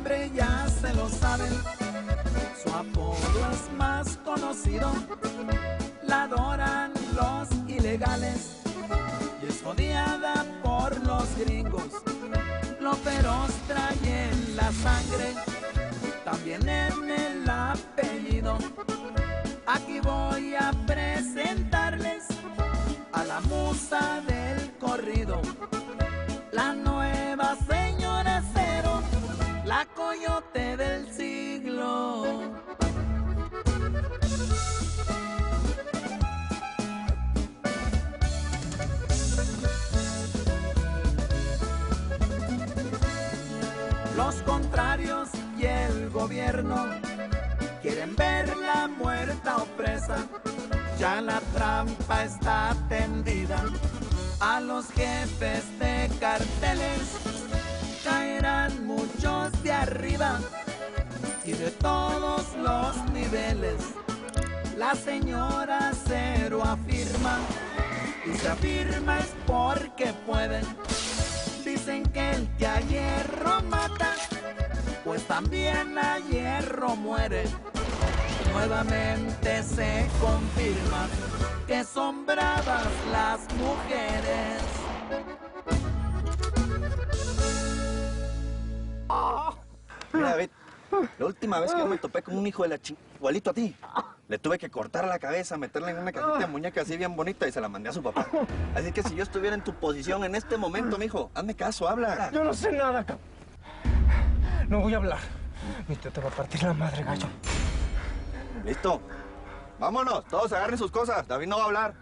nombre ya se lo saben, su apodo es más conocido, la adoran los ilegales y es odiada por los gringos. Lo feroz trae en la sangre, también en el apellido. Aquí voy a presentarles a la musa del corrido, la nueva señora Cero, la coyote del siglo. Los contrarios y el gobierno quieren verla muerta o presa. Ya la trampa está tendida. A los jefes de carteles caerán muchos de arriba y de todos los niveles. La señora Cero afirma, y se afirma es porque pueden. Dicen que el que a hierro mata, pues también a hierro muere. Nuevamente se confirma que son bravas las mujeres. Mira, David, la última vez que yo me topé con un hijo de la igualito a ti, le tuve que cortar la cabeza, meterla en una cajita de muñeca así bien bonita y se la mandé a su papá. Así que si yo estuviera en tu posición en este momento, mijo, hazme caso, habla. Yo no sé nada, no voy a hablar. Mi tío te va a partir la madre, gallo. Listo. Vámonos, todos agarren sus cosas. David no va a hablar.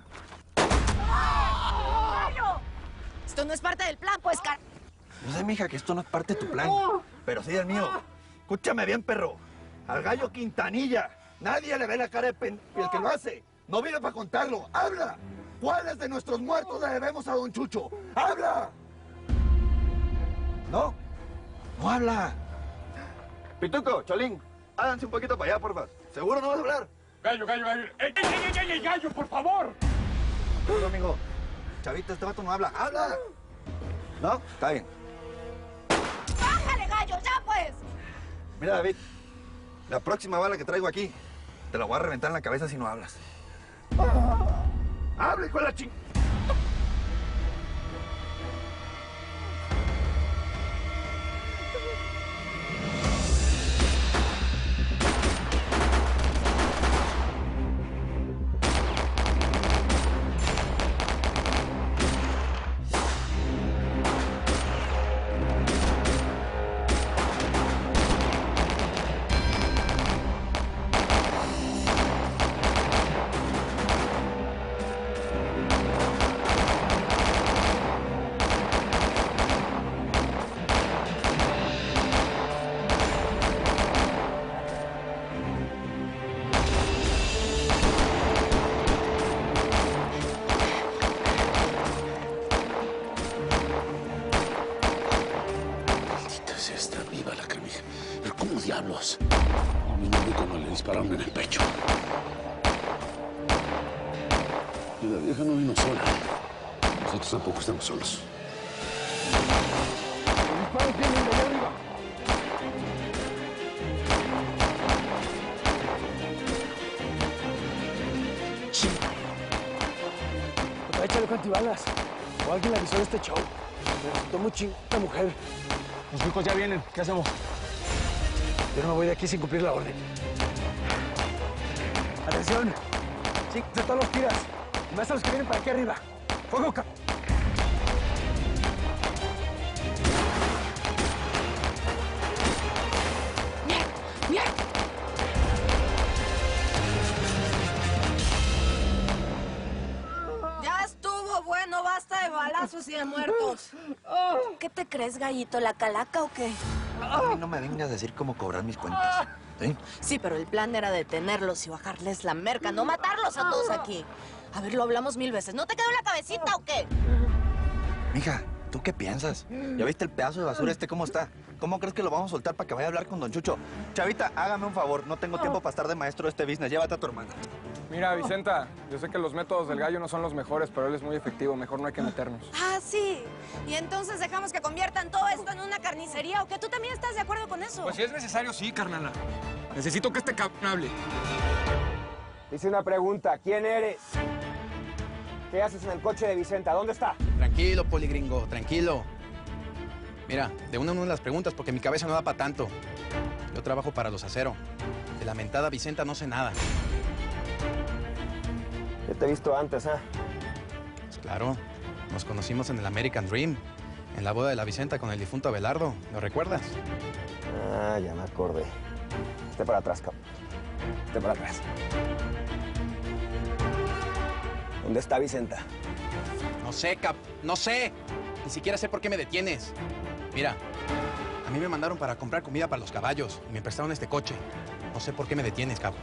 Esto no es parte del plan, pues, Yo sé, mija, que esto no es parte de tu plan, pero sí del mío. Escúchame bien, perro. Al gallo Quintanilla nadie le ve la cara de y el que lo hace no viene para contarlo. ¡Habla! ¿Cuáles de nuestros muertos le debemos a don Chucho? ¡Habla! ¿No? ¡No habla! Pituco, Cholín, háganse un poquito para allá, porfa. ¿Seguro no vas a hablar? Gallo. ¡Ey, gallo, por favor! Seguro, amigo. Chavita, este vato no habla. ¡Habla! ¿No? Está bien. ¡Bájale, gallo, ya pues! Mira, David, la próxima bala que traigo aquí, te la voy a reventar en la cabeza si no hablas. ¡Hable con la ching... diablos? A mí no vi cuando le dispararon en el pecho. Y la vieja no vino sola. Nosotros tampoco estamos solos. Los disparos vienen de allá arriba. Sí. Échale con antibalas. O alguien le avisó de este show. Me resultó muy ching esta mujer. Los hijos ya vienen. ¿Qué hacemos? Yo no me voy de aquí sin cumplir la orden. ¡Atención! Sí, de todos los tiras. Y más a los que vienen para aquí arriba. ¡Fuego, cap! ¡Mierda! Ya estuvo bueno, basta de balazos y de muertos. ¿Qué te crees, gallito? ¿La calaca o qué? A mí no me vengas a decir cómo cobrar mis cuentas. ¿Sí? Sí, pero el plan era detenerlos y bajarles la merca, no matarlos a todos aquí. A ver, lo hablamos 1000 veces. ¿No te quedó en la cabecita o qué? Mija, ¿tú qué piensas? ¿Ya viste el pedazo de basura este cómo está? ¿Cómo crees que lo vamos a soltar para que vaya a hablar con don Chucho? Chavita, hágame un favor. No tengo tiempo para estar de maestro de este business. Llévate a tu hermana. Mira, Vicenta, yo sé que los métodos del gallo no son los mejores, pero él es muy efectivo. Mejor no hay que meternos. Ah, sí. Y entonces dejamos que conviertan todo esto en una carnicería, ¿o qué? ¿Tú también estás de acuerdo con eso? Pues si es necesario, sí, carnala. Necesito que este cabrón hable. Hice una pregunta. ¿Quién eres? ¿Qué haces en el coche de Vicenta? ¿Dónde está? Tranquilo, poligringo, tranquilo. Mira, de una en una las preguntas porque mi cabeza no da para tanto. Yo trabajo para los Acero. De la mentada Vicenta no sé nada. Yo te he visto antes, ¿eh? Pues claro, nos conocimos en el American Dream, en la boda de la Vicenta con el difunto Abelardo. ¿Lo recuerdas? Ah, ya me acordé. Esté para atrás, cabrón. Esté para atrás. ¿Dónde está Vicenta? No sé, no sé. Ni siquiera sé por qué me detienes. Mira, a mí me mandaron para comprar comida para los caballos y me prestaron este coche. No sé por qué me detienes, cabo.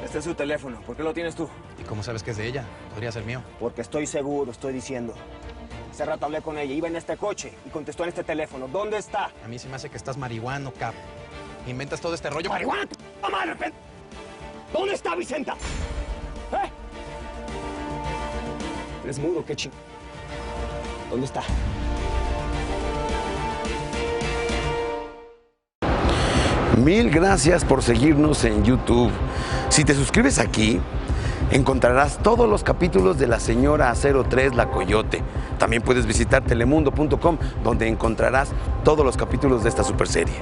Este es su teléfono. ¿Por qué lo tienes tú? ¿Y cómo sabes que es de ella? Podría ser mío. Porque estoy seguro, estoy diciendo. Hace rato hablé con ella, iba en este coche y contestó en este teléfono. ¿Dónde está? A mí se me hace que estás marihuano, cap. Inventas todo este rollo. ¡Marihuana! ¡Madre! ¿Dónde está Vicenta? ¿Eh? ¿Eres mudo? ¿Qué ching? ¿Dónde está? Mil gracias por seguirnos en YouTube. Si te suscribes aquí, encontrarás todos los capítulos de La Señora 03 La Coyote. También puedes visitar telemundo.com, donde encontrarás todos los capítulos de esta superserie.